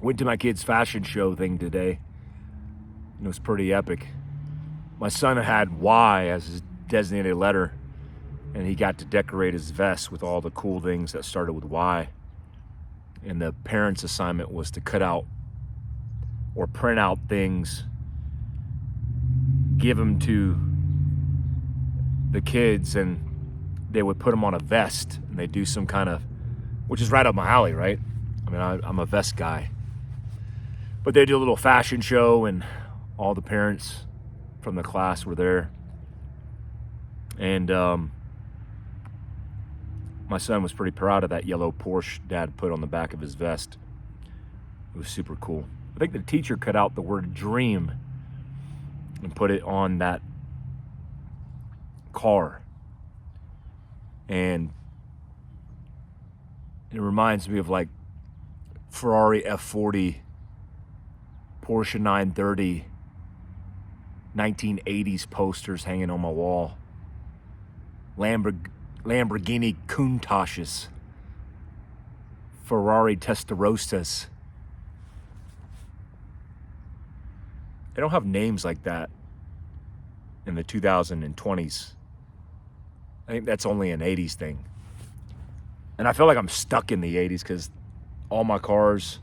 Went to my kid's fashion show thing today. It was pretty epic. My son had Y as his designated letter, and he got to decorate his vest with all the cool things that started with Y. And the parents' assignment was to cut out or print out things, give them to the kids, and they would put them on a vest, and they do some kind of, which is right up my alley, right? I mean, I'm a vest guy. But they did a little fashion show, and all the parents from the class were there. And my son was pretty proud of that yellow Porsche Dad put on the back of his vest. It was super cool. I think the teacher cut out the word dream and put it on that car. And it reminds me of like Ferrari F40, Porsche 930, 1980s posters hanging on my wall, Lamborghini Countaches, Ferrari Testarossas. They don't have names like that in the 2020s. I think that's only an 80s thing. And I feel like I'm stuck in the 80s because all my cars,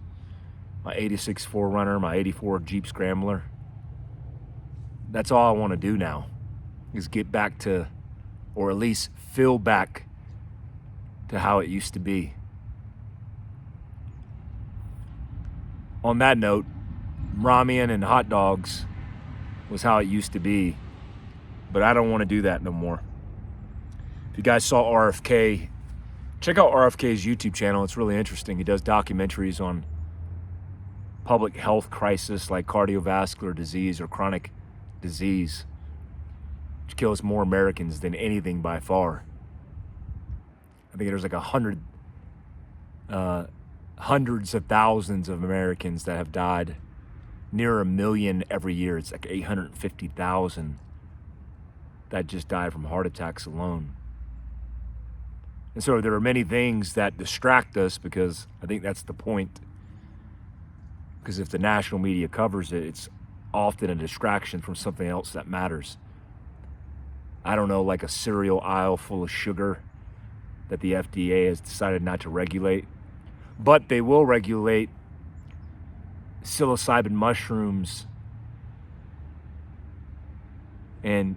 my 86 4Runner, my 84 Jeep Scrambler, that's all I want to do now is get back to, or at least feel back to how it used to be. On that note, ramen and hot dogs was how it used to be, but I don't want to do that no more. If you guys saw RFK, check out RFK's YouTube channel. It's really interesting. He does documentaries on public health crisis like cardiovascular disease or chronic disease, which kills more Americans than anything by far. I think there's like hundreds of thousands of Americans that have died, near 1 million every year. It's like 850,000 that just died from heart attacks alone. And so there are many things that distract us, because I think that's the point. Because if the national media covers it, it's often a distraction from something else that matters. I don't know, like a cereal aisle full of sugar that the FDA has decided not to regulate. But they will regulate psilocybin mushrooms and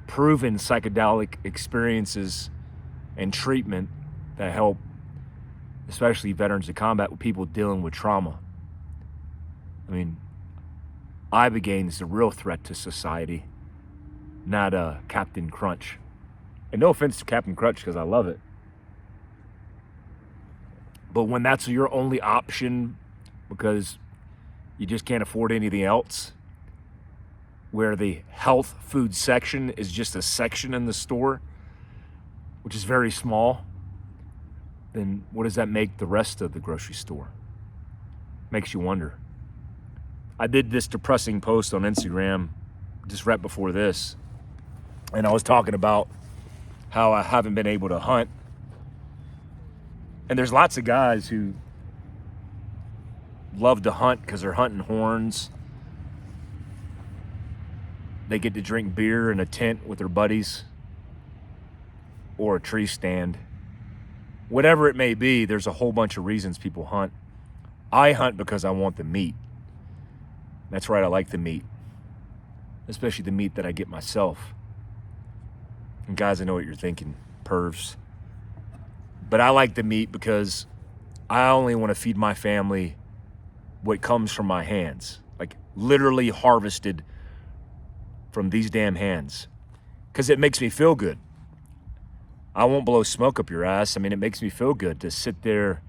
proven psychedelic experiences and treatment that help, especially veterans of combat, with people dealing with trauma. I mean, Ibogaine is a real threat to society, not Captain Crunch. And no offense to Captain Crunch, because I love it. But when that's your only option because you just can't afford anything else, where the health food section is just a section in the store, which is very small, then what does that make the rest of the grocery store? Makes you wonder. I did this depressing post on Instagram just right before this, and I was talking about how I haven't been able to hunt. And there's lots of guys who love to hunt because they're hunting horns. They get to drink beer in a tent with their buddies or a tree stand. Whatever it may be, there's a whole bunch of reasons people hunt. I hunt because I want the meat. That's right, I like the meat. Especially the meat that I get myself. And guys, I know what you're thinking, pervs. But I like the meat because I only want to feed my family what comes from my hands. Like literally harvested from these damn hands. Because it makes me feel good. I won't blow smoke up your ass. I mean, it makes me feel good to sit there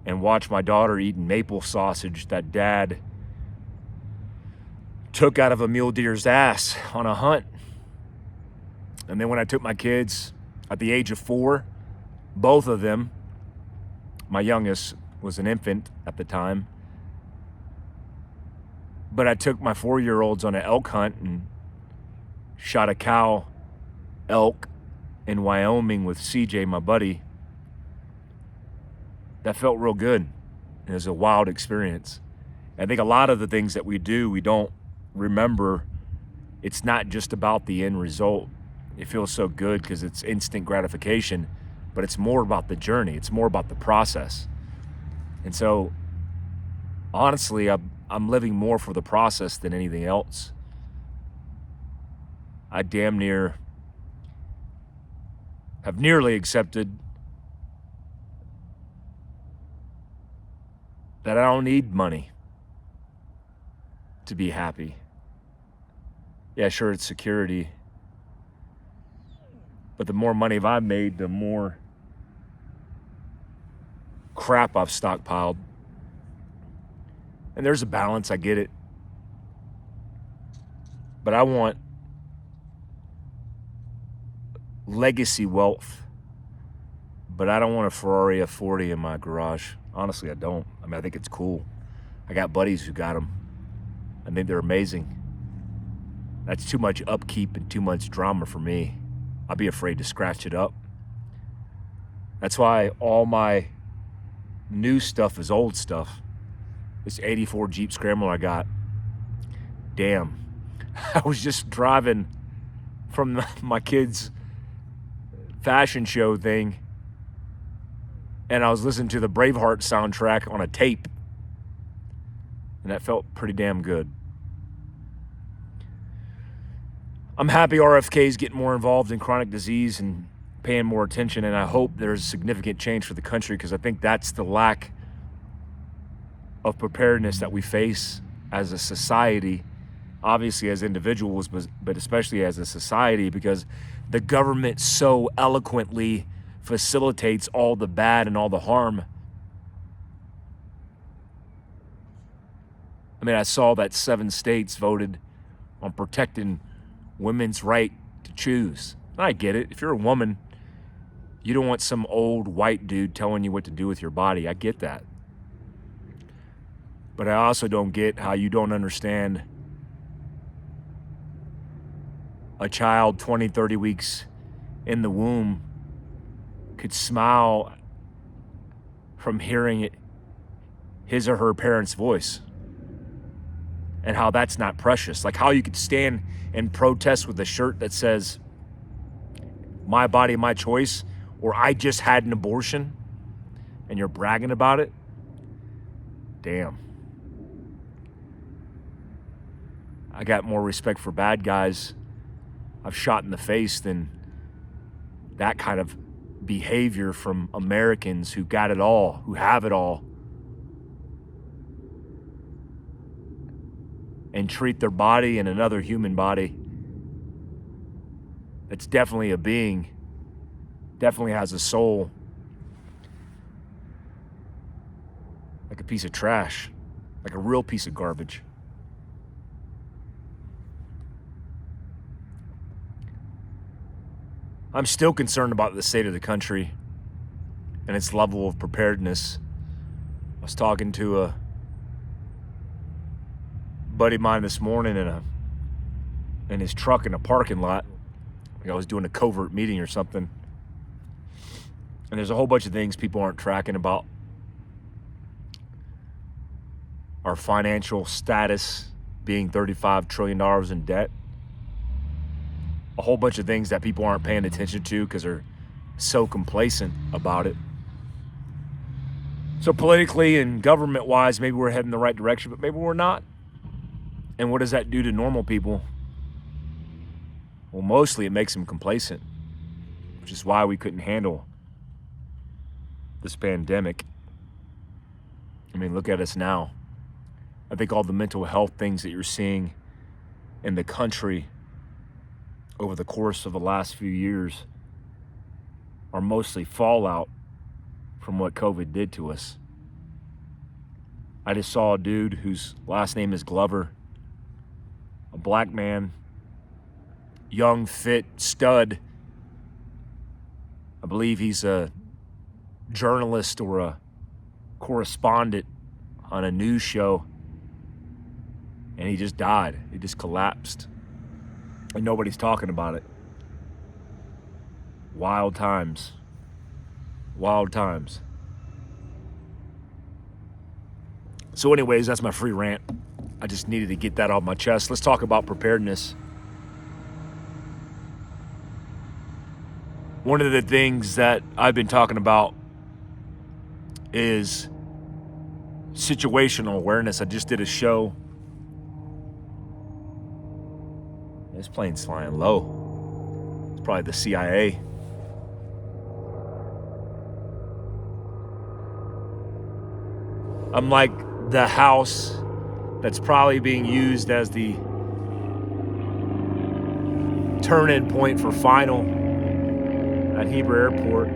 and watch my daughter eating maple sausage that dad took out of a mule deer's ass on a hunt. And then when I took my kids at the age of 4, both of them, my youngest was an infant at the time, but I took my 4-year-olds on an elk hunt and shot a cow elk in Wyoming with CJ, my buddy. that felt real good. It was a wild experience. I think a lot of the things that we do, we don't remember. It's not just about the end result. It feels so good because it's instant gratification, but it's more about the journey. It's more about the process. And so, honestly, I'm living more for the process than anything else. I damn near have nearly accepted that I don't need money to be happy. Yeah, sure, it's security. But the more money I've made, the more crap I've stockpiled. And there's a balance, I get it. But I want legacy wealth. But I don't want a Ferrari F40 in my garage. Honestly, I don't. I mean, I think it's cool. I got buddies who got them. I think they're amazing. That's too much upkeep and too much drama for me. I'd be afraid to scratch it up. That's why all my new stuff is old stuff. This 84 Jeep Scrambler I got. Damn. I was just driving from my kids' fashion show thing, and I was listening to the Braveheart soundtrack on a tape, and that felt pretty damn good. I'm happy RFK is getting more involved in chronic disease and paying more attention, and I hope there's significant change for the country, because I think that's the lack of preparedness that we face as a society, obviously as individuals, but especially as a society, because the government so eloquently facilitates all the bad and all the harm. I mean, I saw that 7 states voted on protecting women's right to choose. I get it. If you're a woman, you don't want some old white dude telling you what to do with your body. I get that. But I also don't get how you don't understand a child 20, 30 weeks in the womb could smile from hearing his or her parent's voice, and how that's not precious. Like how you could stand and protest with a shirt that says, "My body, my choice," or "I just had an abortion," and you're bragging about it. Damn. I got more respect for bad guys I've shot in the face than that kind of behavior from Americans who got it all, who have it all, and treat their body and another human body that's definitely a being, definitely has a soul, like a piece of trash, like a real piece of garbage. I'm still concerned about the state of the country and its level of preparedness. I was talking to a buddy of mine this morning in his truck in a parking lot. Like I was doing a covert meeting or something. And there's a whole bunch of things people aren't tracking about our financial status being $35 trillion in debt. A whole bunch of things that people aren't paying attention to because they're so complacent about it. So politically and government-wise, maybe we're heading the right direction, but maybe we're not. And what does that do to normal people? Well, mostly it makes them complacent, which is why we couldn't handle this pandemic. I mean, look at us now. I think all the mental health things that you're seeing in the country over the course of the last few years are mostly fallout from what COVID did to us. I just saw a dude whose last name is Glover, a black man, young, fit, stud. I believe he's a journalist or a correspondent on a news show, and he just died. He just collapsed. And nobody's talking about it. Wild times. Wild times. So anyways, that's my free rant. I just needed to get that off my chest. Let's talk about preparedness. One of the things that I've been talking about is situational awareness. I just did a show. This plane's flying low. It's probably the CIA. I'm like the house that's probably being used as the turn-in point for final at Hebrew Airport,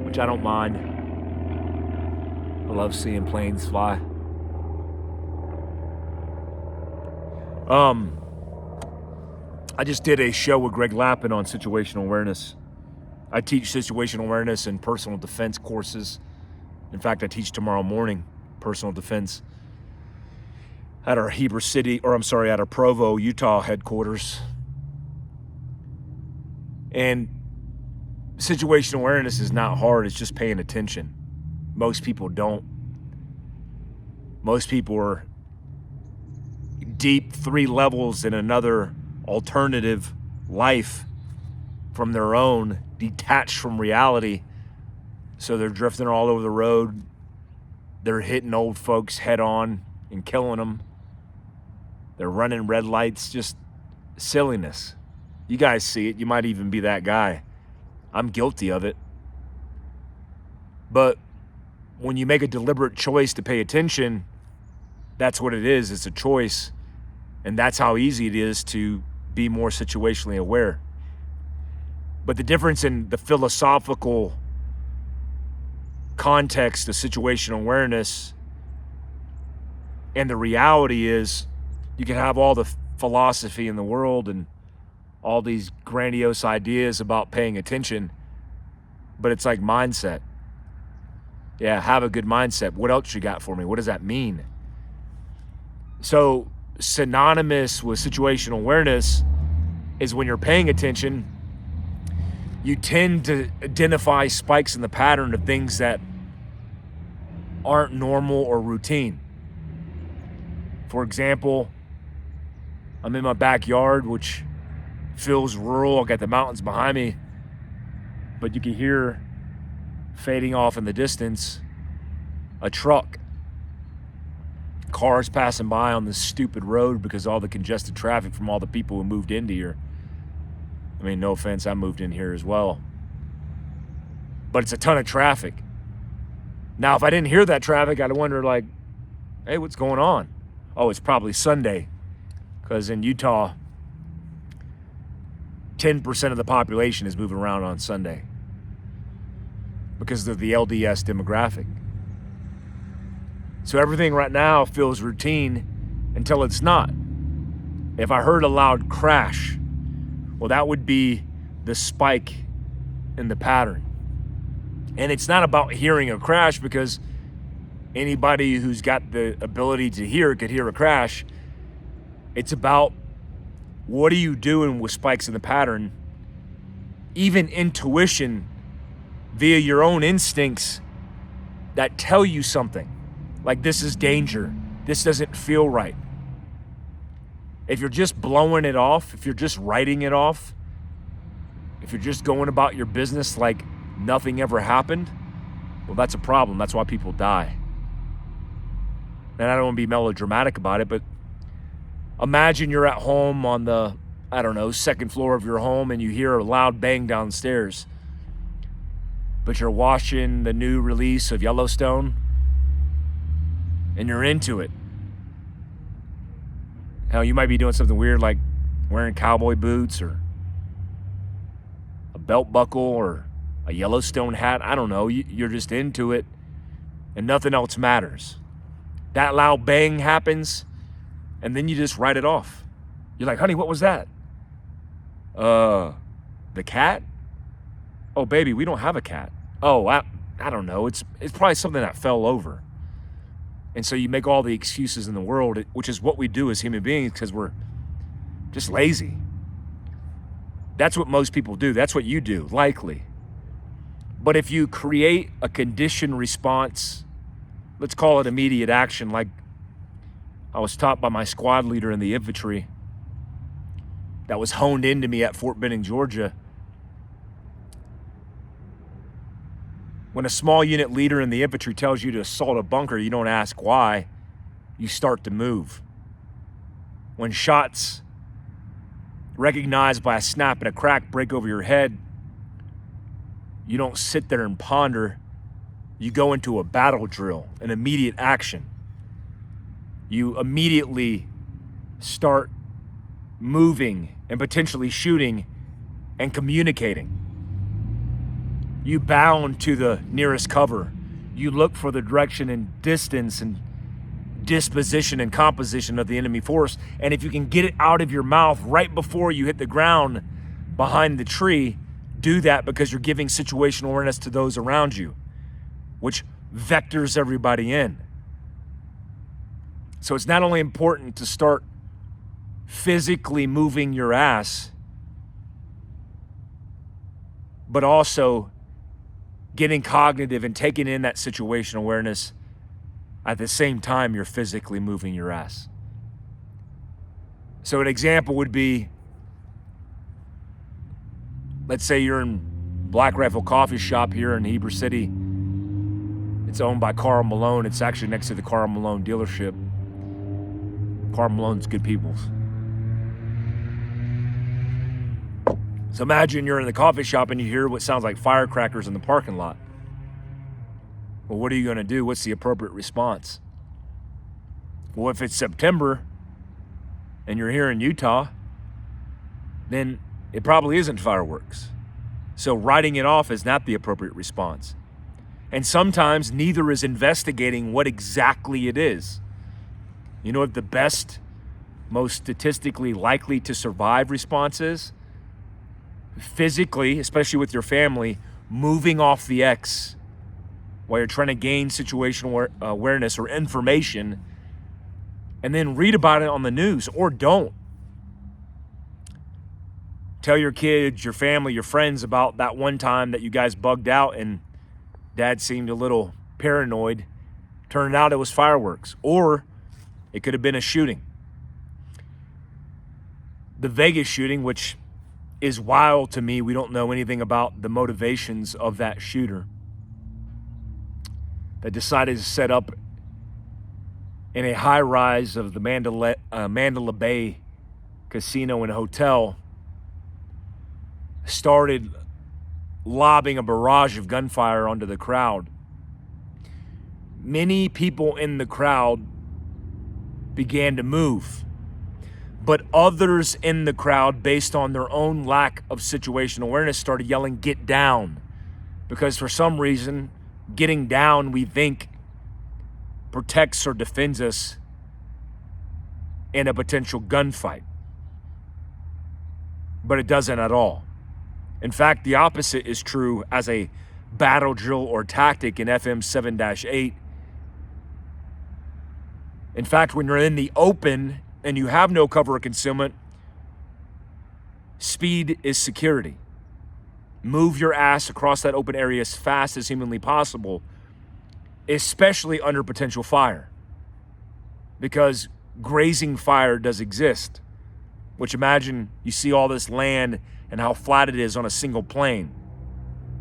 which I don't mind. I love seeing planes fly. I just did a show with Greg Lappin on situational awareness. I teach situational awareness and personal defense courses. In fact, I teach tomorrow morning personal defense at our at our Provo, Utah headquarters. And situational awareness is not hard, it's just paying attention. Most people don't. Most people are deep 3 levels in another alternative life from their own, detached from reality. So they're drifting all over the road. They're hitting old folks head on and killing them. They're running red lights, just silliness. You guys see it. You might even be that guy. I'm guilty of it. But when you make a deliberate choice to pay attention, that's what it is. It's a choice. And that's how easy it is to be more situationally aware. But the difference in the philosophical context of situational awareness and the reality is, you can have all the philosophy in the world and all these grandiose ideas about paying attention, but it's like mindset. Yeah, have a good mindset. What else you got for me? What does that mean? So synonymous with situational awareness is when you're paying attention, you tend to identify spikes in the pattern of things that aren't normal or routine. For example, I'm in my backyard, which feels rural. I got the mountains behind me, but you can hear fading off in the distance a truck. Cars passing by on this stupid road because all the congested traffic from all the people who moved into here. I mean, no offense, I moved in here as well. But it's a ton of traffic. Now, if I didn't hear that traffic, I'd wonder, like, hey, what's going on? Oh, it's probably Sunday. Because in Utah, 10% of the population is moving around on Sunday because of the LDS demographic. So everything right now feels routine until it's not. If I heard a loud crash, well, that would be the spike in the pattern. And it's not about hearing a crash, because anybody who's got the ability to hear could hear a crash. It's about, what are you doing with spikes in the pattern? Even intuition via your own instincts that tell you something. Like, this is danger. This doesn't feel right. If you're just blowing it off, if you're just writing it off, if you're just going about your business like nothing ever happened, well, that's a problem. That's why people die. And I don't want to be melodramatic about it, but imagine you're at home on the, second floor of your home, and you hear a loud bang downstairs. But you're watching the new release of Yellowstone, and you're into it. Hell, you might be doing something weird like wearing cowboy boots or a belt buckle or a Yellowstone hat. I don't know. You're just into it, and nothing else matters. That loud bang happens, and then you just write it off. You're like, honey, what was that? The cat? Oh, baby, we don't have a cat. Oh, I don't know. It's probably something that fell over. And so you make all the excuses in the world, which is what we do as human beings, because we're just lazy. That's what most people do. That's what you do, likely. But if you create a conditioned response, let's call it immediate action, like I was taught by my squad leader in the infantry that was honed into me at Fort Benning, Georgia. When a small unit leader in the infantry tells you to assault a bunker, you don't ask why, you start to move. When shots recognized by a snap and a crack break over your head, you don't sit there and ponder. You go into a battle drill, an immediate action. You immediately start moving and potentially shooting and communicating. You bound to the nearest cover. You look for the direction and distance and disposition and composition of the enemy force. And if you can get it out of your mouth right before you hit the ground behind the tree, do that, because you're giving situational awareness to those around you, which vectors everybody in. So it's not only important to start physically moving your ass, but also getting cognitive and taking in that situational awareness at the same time you're physically moving your ass. So an example would be, let's say you're in Black Rifle Coffee Shop here in Heber City. It's owned by Carl Malone. It's actually next to the Carl Malone dealership. Carl Malone's good people. So imagine you're in the coffee shop and you hear what sounds like firecrackers in the parking lot. Well, what are you going to do? What's the appropriate response? Well, if it's September and you're here in Utah, then it probably isn't fireworks. So writing it off is not the appropriate response. And sometimes neither is investigating what exactly it is. You know what the best, most statistically likely to survive response is? Physically, especially with your family, moving off the X while you're trying to gain situational awareness or information, and then read about it on the news, or don't. Tell your kids, your family, your friends about that one time that you guys bugged out and dad seemed a little paranoid. Turned out it was fireworks, or it could have been a shooting. The Vegas shooting, which is wild to me. We don't know anything about the motivations of that shooter that decided to set up in a high rise of the Mandalay Bay Casino and Hotel, started lobbing a barrage of gunfire onto the crowd. Many people in the crowd began to move, but others in the crowd, based on their own lack of situational awareness, started yelling, "Get down," because for some reason, getting down, we think, protects or defends us in a potential gunfight. But it doesn't at all. In fact, the opposite is true as a battle drill or tactic in FM 7-8. In fact, when you're in the open and you have no cover or concealment, speed is security. Move your ass across that open area as fast as humanly possible, especially under potential fire, because grazing fire does exist, which, imagine you see all this land and how flat it is on a single plane.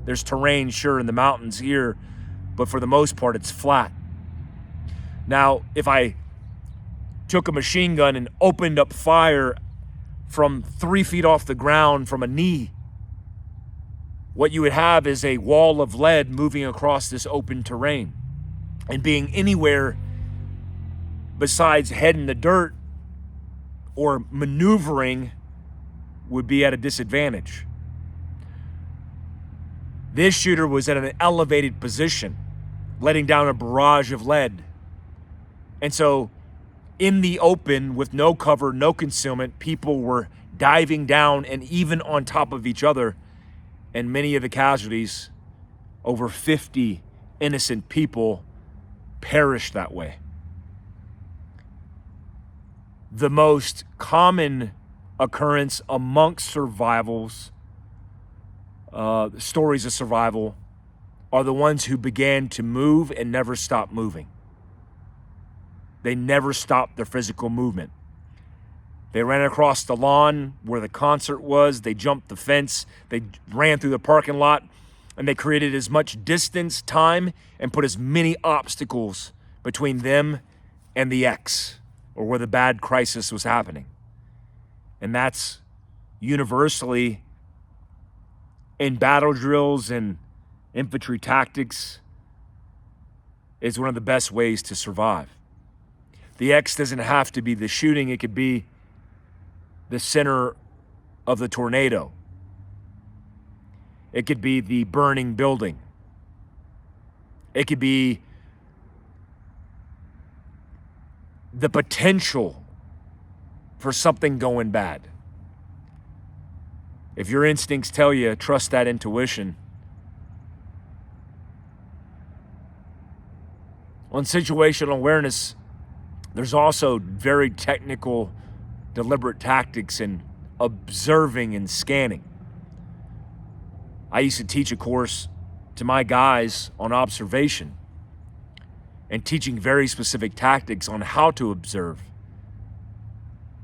There's terrain, sure, in the mountains here, but for the most part, it's flat. Now, if I took a machine gun and opened up fire from 3 feet off the ground from a knee, what you would have is a wall of lead moving across this open terrain. And being anywhere besides head in the dirt or maneuvering would be at a disadvantage. This shooter was at an elevated position, letting down a barrage of lead. And so in the open, with no cover, no concealment, people were diving down and even on top of each other. And many of the casualties, over 50 innocent people, perished that way. The most common occurrence amongst survivals, stories of survival, are the ones who began to move and never stopped moving. They never stopped their physical movement. They ran across the lawn where the concert was. They jumped the fence. They ran through the parking lot. And they created as much distance, time, and put as many obstacles between them and the X, or where the bad crisis was happening. And that's universally in battle drills and infantry tactics is one of the best ways to survive. The X doesn't have to be the shooting. It could be the center of the tornado. It could be the burning building. It could be the potential for something going bad. If your instincts tell you, trust that intuition. On situational awareness, there's also very technical, deliberate tactics in observing and scanning. I used to teach a course to my guys on observation and teaching very specific tactics on how to observe.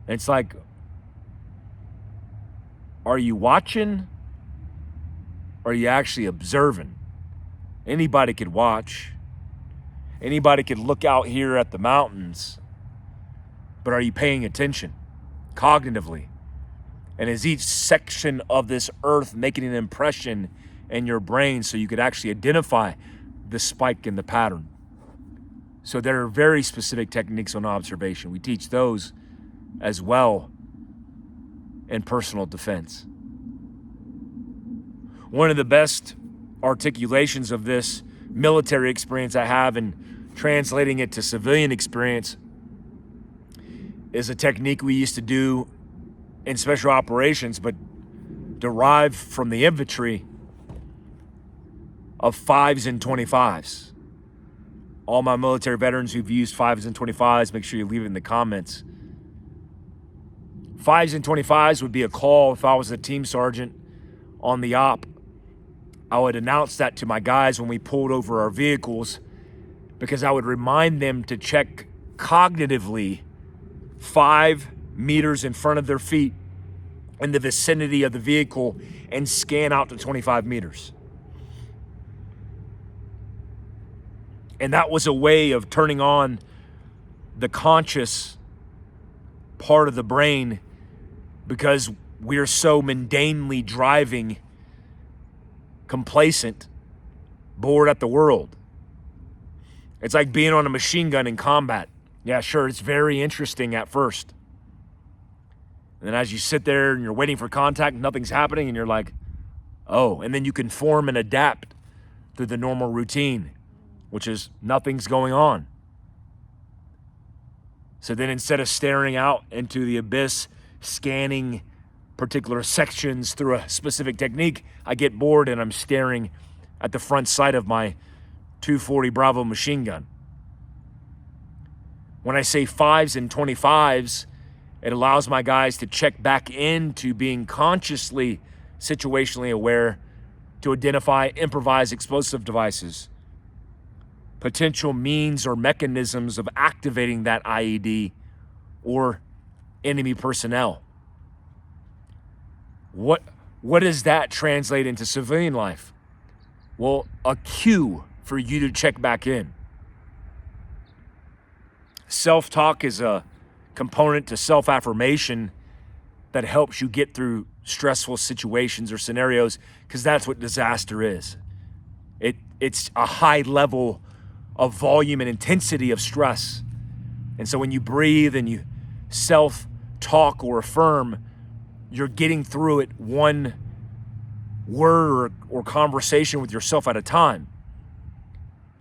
And it's like, are you watching? Or are you actually observing? Anybody could watch. Anybody could look out here at the mountains. But are you paying attention cognitively? And is each section of this earth making an impression in your brain so you could actually identify the spike in the pattern? So there are very specific techniques on observation. We teach those as well in personal defense. One of the best articulations of this military experience I have and translating it to civilian experience is a technique we used to do in special operations, but derived from the infantry, of 5s and 25s. All my military veterans who've used 5s and 25s, make sure you leave it in the comments. 5s and 25s would be a call if I was a team sergeant on the op. I would announce that to my guys when we pulled over our vehicles, because I would remind them to check cognitively 5 meters in front of their feet in the vicinity of the vehicle and scan out to 25 meters. And that was a way of turning on the conscious part of the brain, because we're so mundanely driving, complacent, bored at the world. It's like being on a machine gun in combat. Yeah, sure, it's very interesting at first. And then as you sit there and you're waiting for contact, nothing's happening, and you're like, oh, and then you can form and adapt through the normal routine, which is nothing's going on. So then instead of staring out into the abyss, scanning particular sections through a specific technique, I get bored and I'm staring at the front sight of my 240 Bravo machine gun. When I say 5s and 25s, it allows my guys to check back into being consciously situationally aware to identify improvised explosive devices, potential means or mechanisms of activating that IED or enemy personnel. What does that translate into civilian life? Well, a cue for you to check back in. Self-talk is a component to self-affirmation that helps you get through stressful situations or scenarios, because that's what disaster is. It's a high level of volume and intensity of stress. And so when you breathe and you self-talk or affirm, you're getting through it one word or conversation with yourself at a time.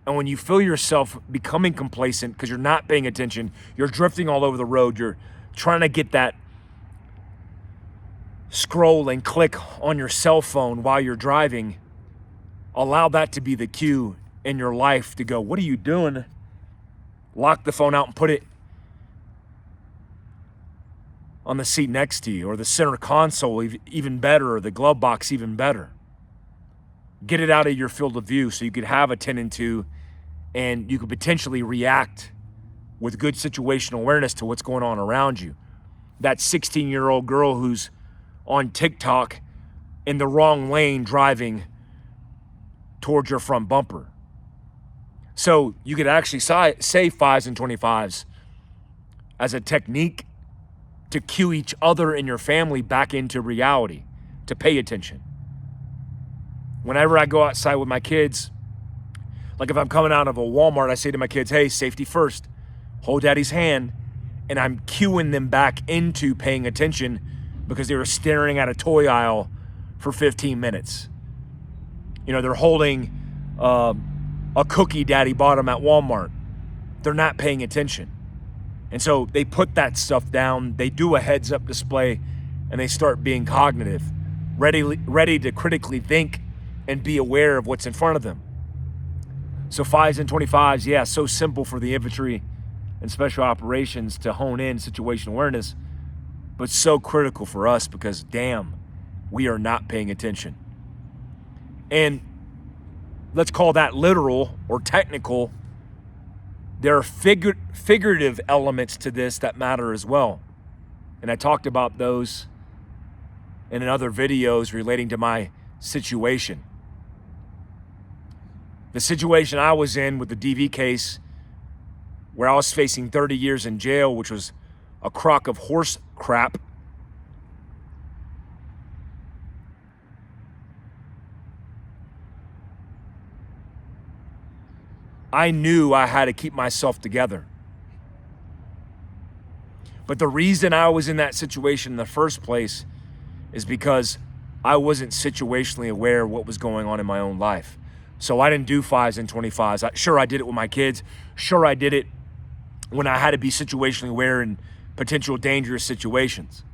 And when you feel yourself becoming complacent because you're not paying attention, you're drifting all over the road, you're trying to get that scroll and click on your cell phone while you're driving, allow that to be the cue in your life to go, what are you doing? Lock the phone out and put it on the seat next to you, or the center console, even better, or the glove box, even better. Get it out of your field of view so you could have a 10 and 2 and you could potentially react with good situational awareness to what's going on around you. That 16-year-old girl who's on TikTok in the wrong lane driving towards your front bumper. So you could actually say 5s and 25s as a technique to cue each other in your family back into reality, to pay attention. Whenever I go outside with my kids, like if I'm coming out of a Walmart, I say to my kids, hey, safety first, hold daddy's hand, and I'm cueing them back into paying attention because they were staring at a toy aisle for 15 minutes. You know, they're holding a cookie daddy bought them at Walmart. They're not paying attention. And so they put that stuff down, they do a heads up display, and they start being cognitive, ready to critically think and be aware of what's in front of them. So 5s and 25s, yeah, so simple for the infantry and special operations to hone in situational awareness, but so critical for us because, damn, we are not paying attention. And let's call that literal or technical. There are figurative elements to this that matter as well. And I talked about those in other videos relating to my situation. The situation I was in with the DV case where I was facing 30 years in jail, which was a crock of horse crap. I knew I had to keep myself together. But the reason I was in that situation in the first place is because I wasn't situationally aware of what was going on in my own life. So I didn't do 5s and 25s. Sure, I did it with my kids. Sure, I did it when I had to be situationally aware in potential dangerous situations.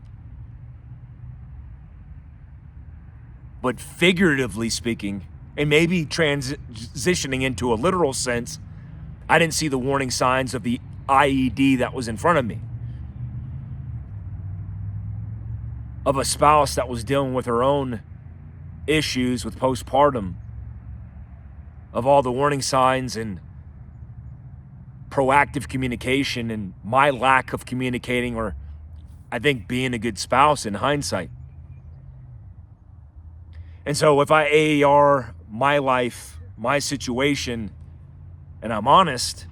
But figuratively speaking, and maybe transitioning into a literal sense, I didn't see the warning signs of the IED that was in front of me. Of a spouse that was dealing with her own issues with postpartum. Of all the warning signs and proactive communication and my lack of communicating, or I think being a good spouse in hindsight. And so if I AAR my life, my situation, and I'm honest,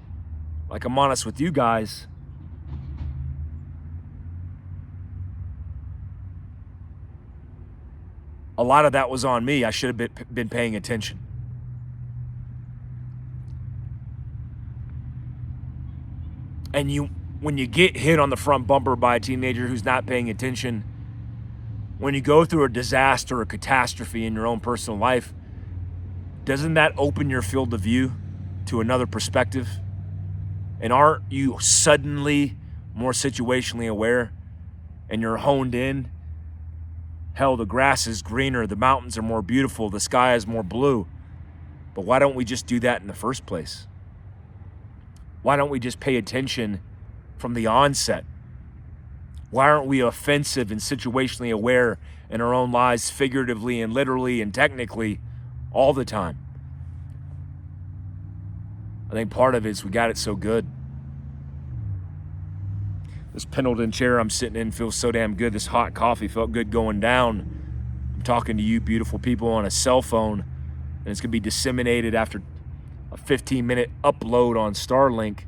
like I'm honest with you guys, a lot of that was on me. I should have been paying attention. And when you get hit on the front bumper by a teenager who's not paying attention, when you go through a disaster or catastrophe in your own personal life, doesn't that open your field of view to another perspective? And aren't you suddenly more situationally aware and you're honed in? Hell, the grass is greener, the mountains are more beautiful, the sky is more blue. But why don't we just do that in the first place? Why don't we just pay attention from the onset? Why aren't we offensive and situationally aware in our own lives, figuratively and literally and technically, all the time? I think part of it is we got it so good. This Pendleton chair I'm sitting in feels so damn good. This hot coffee felt good going down. I'm talking to you beautiful people on a cell phone, and it's going to be disseminated after a 15-minute upload on Starlink.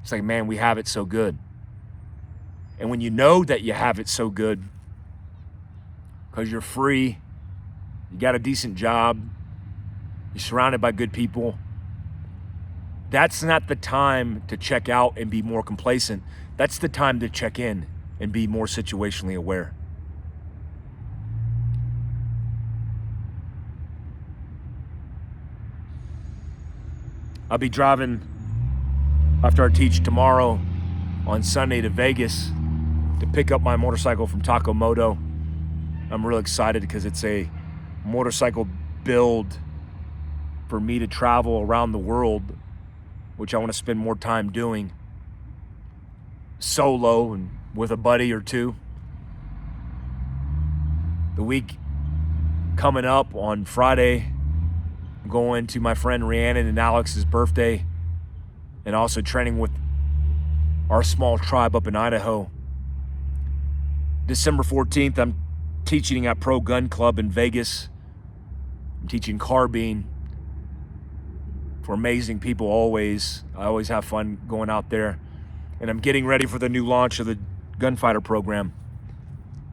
It's like, man, we have it so good. And when you know that you have it so good, because you're free, you got a decent job, you're surrounded by good people, that's not the time to check out and be more complacent. That's the time to check in and be more situationally aware. I'll be driving after I teach tomorrow on Sunday to Vegas to pick up my motorcycle from Taco Moto. I'm real excited because it's a motorcycle build for me to travel around the world, which I want to spend more time doing solo and with a buddy or two. The week coming up on Friday, I'm going to my friend Rhiannon and Alex's birthday and also training with our small tribe up in Idaho. December 14th, I'm teaching at Pro Gun Club in Vegas. I'm teaching carbine for amazing people always. I always have fun going out there. And I'm getting ready for the new launch of the Gunfighter program.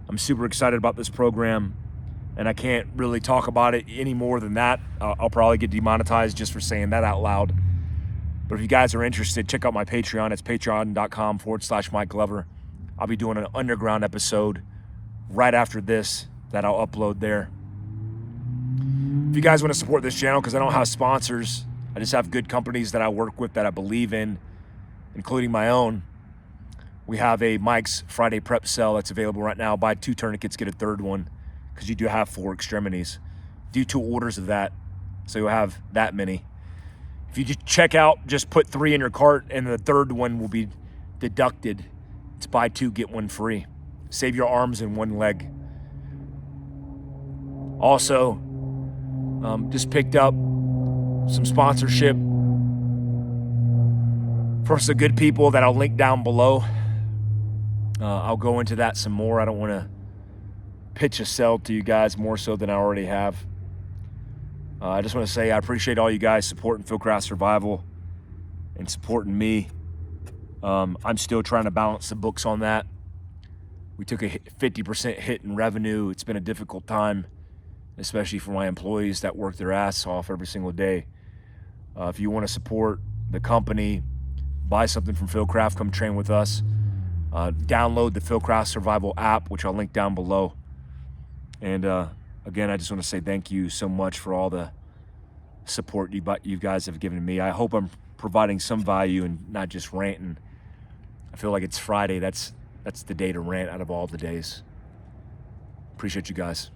I'm super excited about this program, and I can't really talk about it any more than that. I'll probably get demonetized just for saying that out loud. But if you guys are interested, check out my Patreon. It's patreon.com/Mike Glover. I'll be doing an underground episode right after this that I'll upload there. If you guys want to support this channel, because I don't have sponsors, I just have good companies that I work with that I believe in, including my own. We have a Mike's Friday Prep Sale that's available right now. Buy 2 tourniquets, get a 3rd one, because you do have 4 extremities. Do 2 orders of that, so you'll have that many. If you just check out, just put 3 in your cart, and the 3rd one will be deducted. It's buy 2, get 1 free. Save your arms and 1 leg. Also, just picked up some sponsorship for some good people that I'll link down below. I'll go into that some more. I don't want to pitch a sell to you guys more so than I already have. I just want to say I appreciate all you guys supporting Fieldcraft Survival and supporting me. I'm still trying to balance the books on that. We took a 50% hit in revenue. It's been a difficult time, especially for my employees that work their ass off every single day. If you want to support the company, buy something from Fieldcraft, come train with us. Download the Fieldcraft Survival app, which I'll link down below. And again, I just want to say thank you so much for all the support you guys have given me. I hope I'm providing some value and not just ranting. I feel like it's Friday. That's the day to rant out of all the days. Appreciate you guys.